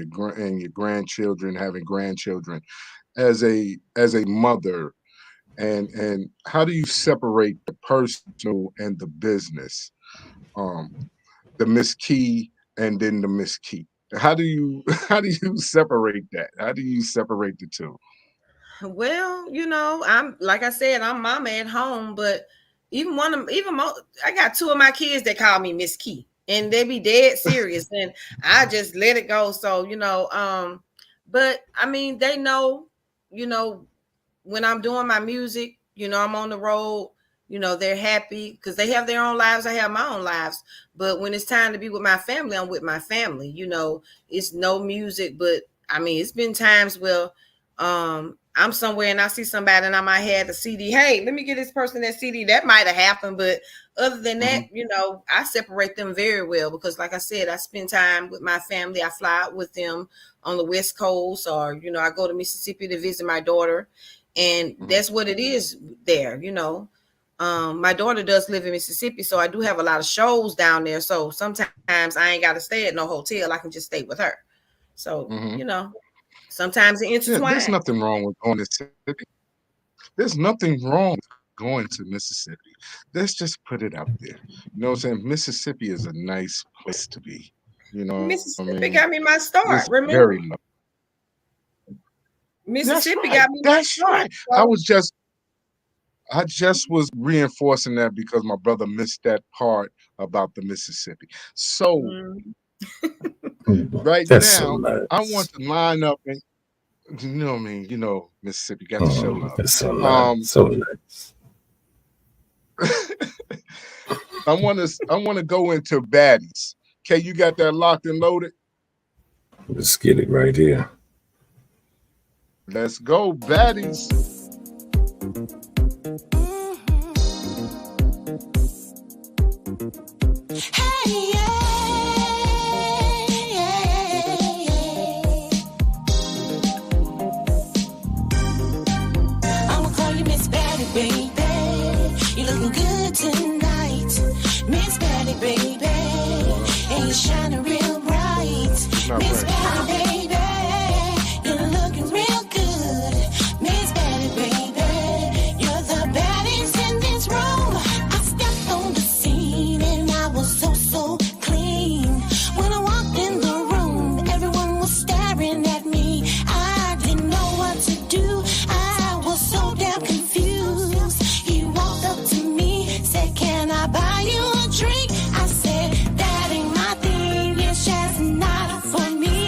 your grandchildren having grandchildren as a mother, and how do you separate the personal and the business, the Mz Kee and then the Mz Kee? How do you separate that? How do you separate the two? Well, I'm, like I said, I'm mama at home, but I got two of my kids that call me Mz Kee, and they be dead serious, and I just let it go. So, but I mean, they know, when I'm doing my music, I'm on the road, they're happy because they have their own lives. I have my own lives. But when it's time to be with my family, I'm with my family. It's no music, but I mean, it's been times where I'm somewhere and I see somebody and I might have the CD. Hey, let me get this person that CD. That might have happened. But other than that, I separate them very well because, like I said, I spend time with my family. I fly out with them on the West Coast, or, I go to Mississippi to visit my daughter. And that's what it is there, My daughter does live in Mississippi, so I do have a lot of shows down there. So sometimes I ain't got to stay at no hotel. I can just stay with her. So, sometimes it intertwines. Yeah, there's nothing wrong with going to Mississippi. There's nothing wrong with going to Mississippi. Let's just put it out there. You know what I'm saying? Mississippi is a nice place to be. Mississippi got me my start. Remember? Very low. Mississippi got me. That's right. I just was reinforcing that because my brother missed that part about the Mississippi. So right That's now, so nice. I want to line up and Mississippi got to show up. That's so nice. So nice. I want to go into baddies. Okay, you got that locked and loaded? Let's get it right here. Let's go, baddies. Hey, I'ma call you Miss Patty, baby. You looking good tonight, Miss Patty, baby. And you shining real bright, Miss Patty, baby. You're looking real good, Miss Patty, baby. You're the baddest in this room. I stepped on the scene and I was so clean. When I walked in the room, everyone was staring at me. I didn't know what to do. I was so damn confused. He walked up to me, said, "Can I buy you a drink?" I said, "That ain't my thing. It's just not for me."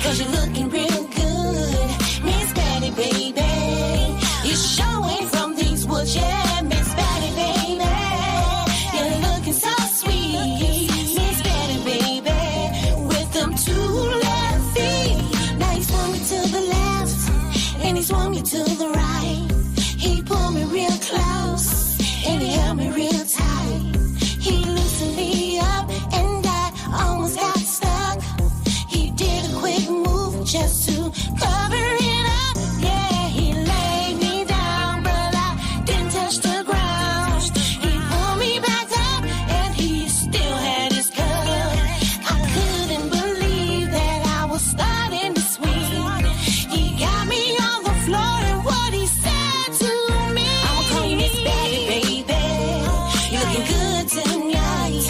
'cause you're looking real good. Miss Patty, baby, you sure ain't from these woods, yeah. Miss Patty, baby, you're looking so sweet. Miss Patty, baby, with them two left feet. Now he swung me to the left, and he swung me to the right. He pulled me real close, and he held me real tight. He loosened me up, and I almost got stuck. He did a quick move just to cover it up. Yeah, he laid me down, but I didn't touch the ground. He pulled me back up, and he still had his cup. I couldn't believe that I was starting to swing. He got me on the floor, and what he said to me, I'ma call you Miss Patty, baby. You're looking good tonight,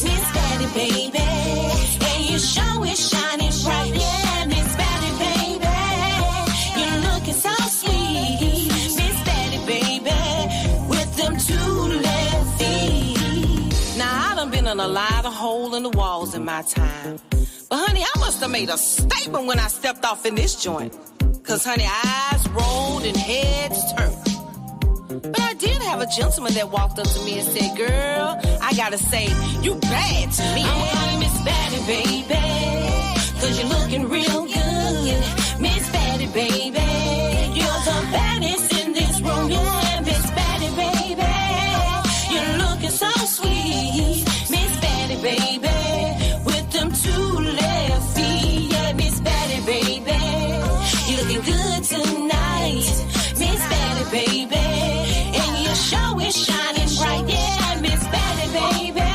Miss Patty, baby. And your show is shining bright, yeah, Miss Patty, baby. You're looking so sweet, Miss Patty, baby, with them two left feet. Now I done been in a lot of holes in the walls in my time, but honey, I must have made a statement when I stepped off in this joint. 'Cause honey, eyes rolled and heads turned. But I did have a gentleman that walked up to me and said, girl, I gotta say, you bad to me. I'm calling Miss Patty, baby, 'cause you're looking real good. Miss Patty, baby, you're the baddest in this room. Yeah, Miss Patty, baby, you're looking so sweet. Miss Patty, baby, with them two left feet. Yeah, Miss Patty, baby, you're looking good tonight. Miss Patty, baby, and your show is shining bright. Yeah, Miss Patty, baby,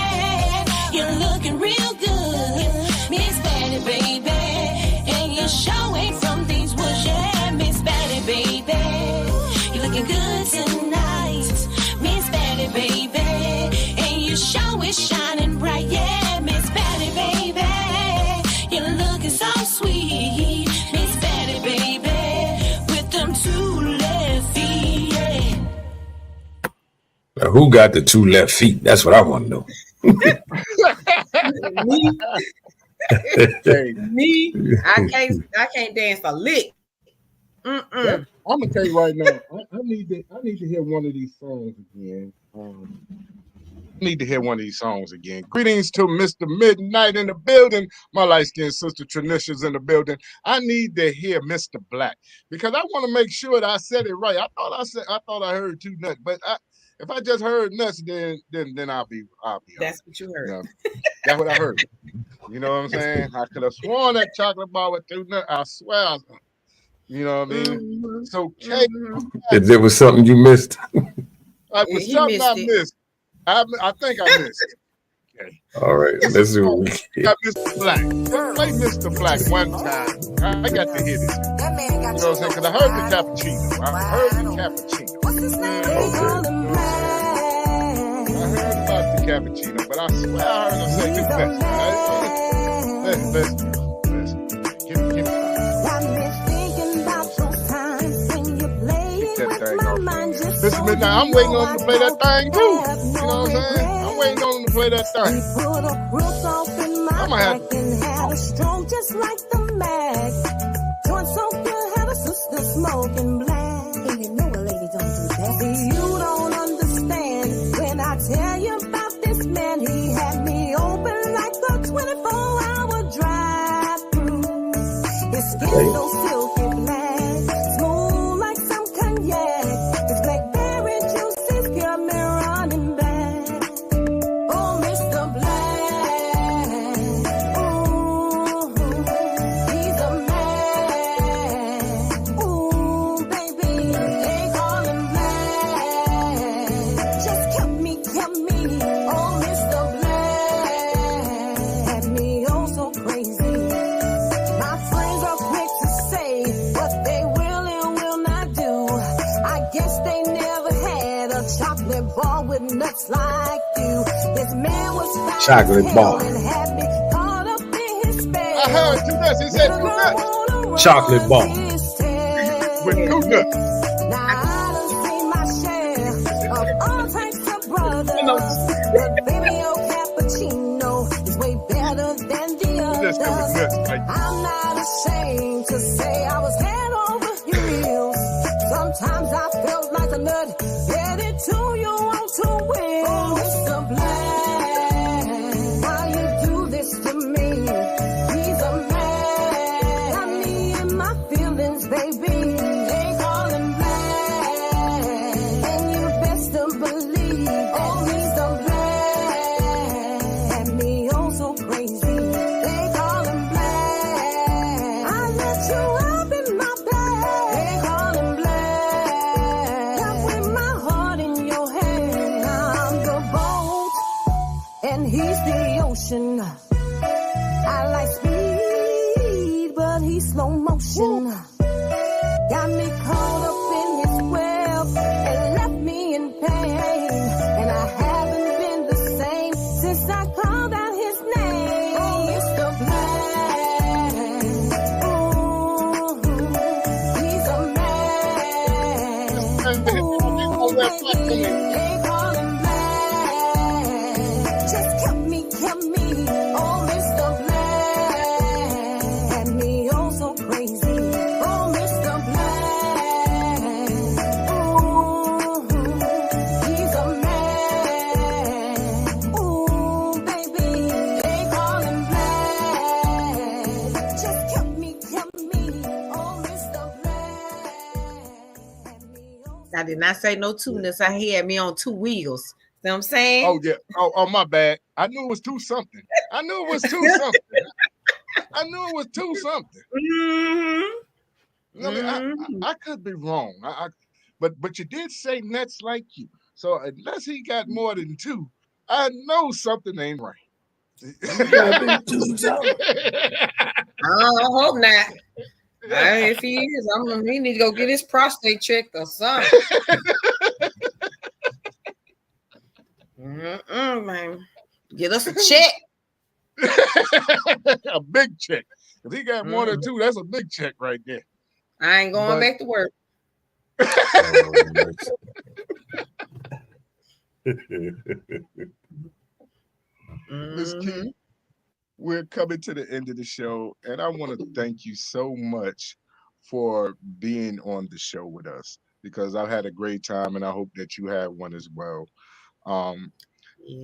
you're looking real good. Miss Patty, baby, and your show ain't from these woods. Yeah, Miss Patty, baby, you're looking good tonight. Miss Patty, baby, and your show is shining bright. Yeah, Miss Patty, baby, you're looking so sweet. Miss Patty, baby, with them two left feet. Yeah. Now, who got the two left feet? That's what I want to know. Me, I can't dance a lick. I'm gonna tell you right now. I need to hear one of these songs again. Greetings to Mr. Midnight in the building. My light-skinned sister Tranisha's in the building. I need to hear Mr. Black because I want to make sure that I said it right. I thought I heard two nuts, but if I just heard nuts, then I'll be. That's what you heard. You know, that's what I heard. You know what I'm saying? I could have sworn that chocolate bar with two nuts. I swear. You know what I mean? Mm-hmm. So, Kate, If there was something you missed. was something I missed. I think I missed. Okay. All right, let's see what we got. Mr. Black. Play Mr. Black one time. I got to hear this. You know what I'm saying? Because I heard the cappuccino. I heard about the cappuccino, but I swear I heard her say this. Listen. Give me Mr. Midnight, I'm waiting on him to play that thing too. You know what I'm saying? I'm waiting on him to play that thing. I'm gonna have to. Strong just like the mag. Joint so good, have a sister smoking black. And you know a lady don't do that. You don't understand when I tell you about this man. He had me open like a 24-hour drive-through. His skin so silky black, smooth like some cognac. His blackberry juices got me running back. Oh, Mr. Black, ooh, he's a man. Ooh, baby, they call him Black. Just kept me. Oh, Mr. Black had me oh so crazy. My friends are quick to say what they will and will not do. I guess they never had a chocolate bar with nuts like you. This man was fine Chocolate bar. and had me caught up in his spell. I heard two nuts. He said two nuts. Chocolate bar. With two nuts. Now I done seen my share of all types of brothers, but baby, your cappuccino is way better than the Just two nuts. others. I'm not ashamed blood. Get it to you want to win. Oh, Mr. Black, why you do this to me? He's a man. Got me in my feelings, baby. They call him Black, and you best to believe that he's a Black. And me oh so crazy. They call him Black. I let you up in my bed. They call him Black. Got with my heart in your hand. I'm the boat, and he's the ocean. I like speed, but he's slow motion. Got me caught up in his web and left me in pain. And I haven't been the same since I called out his name. Oh, Mr. Black. Ooh, he's a man. Ooh, baby, they call him Black. Just kept me. Oh, Mr. Black. Had me oh so crazy. Oh, Mr. Black. Ooh, he's a man. Ooh, baby, they call him Black. Just kept me. Oh, Mr. Black. Had me oh I did not say no tuneness. I had me on two wheels. You know what I'm saying? Oh yeah. Oh my bad. I knew it was two something. I knew it was two something. Mhm. I mean, I could be wrong. But you did say nuts like you. So unless he got more than two, I know something ain't right. I hope not. If he is, he need to go get his prostate checked or something. Man. Get us a check. A big check. If he got more than two, that's a big check right there. I ain't going back to work. Ms. Kee, we're coming to the end of the show, and I want to thank you so much for being on the show with us, because I've had a great time, and I hope that you had one as well.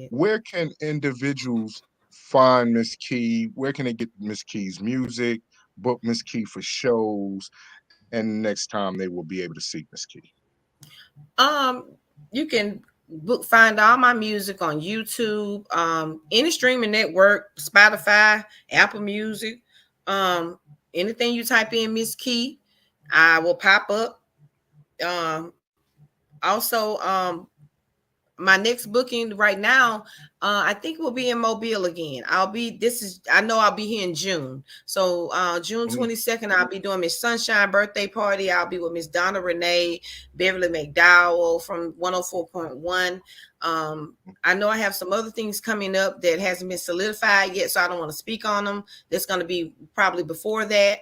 Where can individuals find Ms. Kee? Where can they get Ms. Kee's music, book Ms. Kee for shows, and next time they will be able to see Ms. Kee? You can find all my music on YouTube, any streaming network, Spotify, Apple Music, anything you type in Ms. Kee, I will pop up. Also, my next booking right now, I think will be in Mobile again. I know I'll be here in June. So June 22nd, I'll be doing Miss Sunshine birthday party. I'll be with Miss Donna Renee, Beverly McDowell from 104.1. I know I have some other things coming up that hasn't been solidified yet, so I don't want to speak on them. That's going to be probably before that.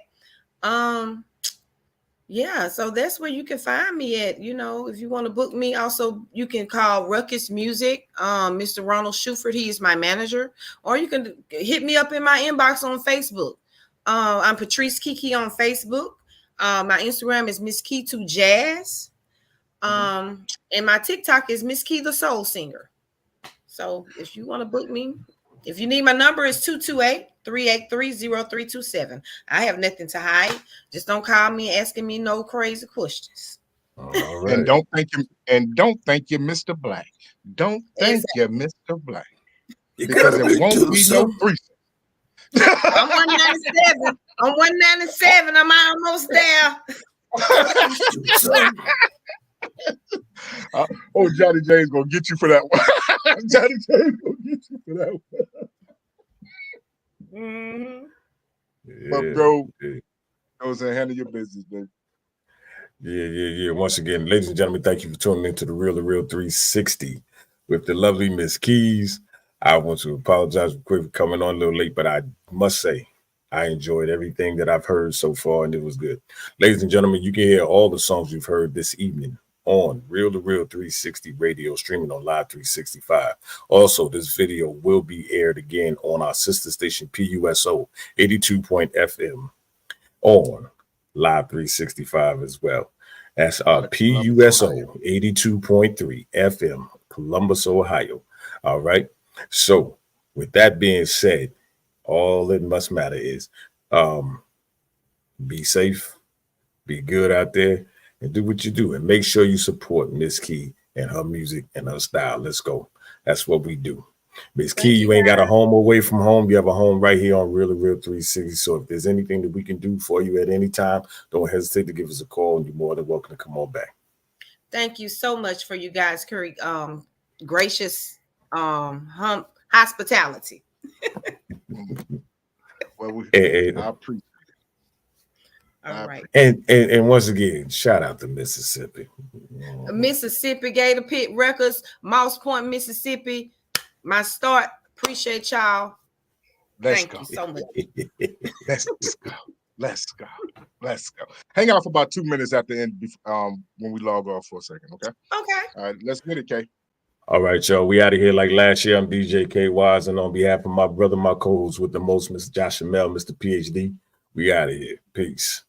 Yeah, so that's where you can find me at. If you want to book me, also you can call Ruckus Music, Mr. Ronald Shuford. He is my manager, or you can hit me up in my inbox on Facebook. I'm Patrice Kiki on Facebook. My Instagram is Miss Kee 2 Jazz, and my TikTok is Miss Kee the Soul Singer. So if you want to book me, if you need my number, is 228-383-0327. I have nothing to hide. Just don't call me asking me no crazy questions. All right. And don't thank you, Mr. Black. Don't thank you, Mr. Black. Because it won't be no threesome. I'm 197. I'm 197. I'm almost there. Johnny James gonna get you for that one. Johnny James gonna get you for that one. But bro, goes and handle your business, baby. Yeah. Once again, ladies and gentlemen, thank you for tuning into the Real2reel360 with the lovely Ms. Keys. I want to apologize for coming on a little late, but I must say I enjoyed everything that I've heard so far, and it was good. Ladies and gentlemen, you can hear all the songs you've heard this evening on Real2reel360 radio, streaming on Live 365. Also, this video will be aired again on our sister station PUSO 82.FM on Live 365 as well. That's PUSO 82.3 FM, Columbus, Ohio. All right. So with that being said, all that must matter is be safe, be good out there, and do what you do. And make sure you support Mz Kee and her music and her style. Let's go. That's what we do. Mz Kee, you ain't got a home away from home. You have a home right here on Real2reel360. So if there's anything that we can do for you at any time, don't hesitate to give us a call, and you're more than welcome to come on back. Thank you so much for you guys' gracious hospitality. Well, I appreciate it. All right. And once again, shout out to Mississippi. Mississippi Gator Pit Records, Moss Point, Mississippi. My start. Appreciate y'all. Thank you so much. Let's go. Let's go. Let's go. Hang out for about 2 minutes at the end when we log off for a second, okay? Okay. All right, let's get it, Kay. All right, y'all. We out of here like last year. I'm DJ K Wise, and on behalf of my brother, my co-host with the most, Mr. Josh Mel, Mr. PhD, we out of here. Peace.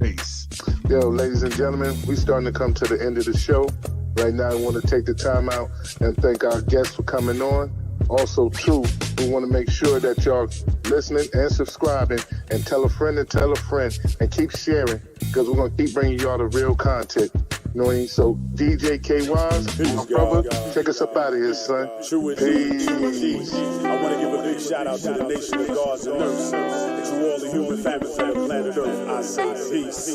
Peace. Yo, ladies and gentlemen, we starting to come to the end of the show. Right now, I want to take the time out and thank our guests for coming on. Also, too, we want to make sure that y'all listening and subscribing, and tell a friend and keep sharing, because we're going to keep bringing y'all the real content. You know what I mean? So, DJ K Wise, my brother, take us up out of here, son. Peace. I want to give a big shout out to the nation of gods and nurses. To all the human families on planet Earth, I say peace.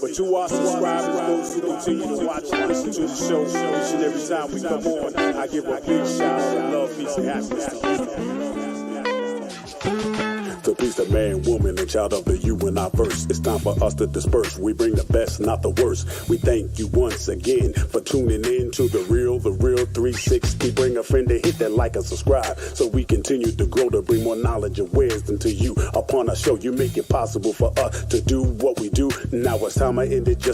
But to our subscribers, those who continue to watch and listen to the show each and every time we come on, I give a big shout out of love, peace, and happiness to you. To peace, the man, woman, and child of the you and I verse. It's time for us to disperse. We bring the best, not the worst. We thank you once again for tuning in to the Real 360. Bring a friend to hit that like and subscribe, so we continue to grow to bring more knowledge and wisdom to you. Upon our show, you make it possible for us to do what we do. Now it's time I end it just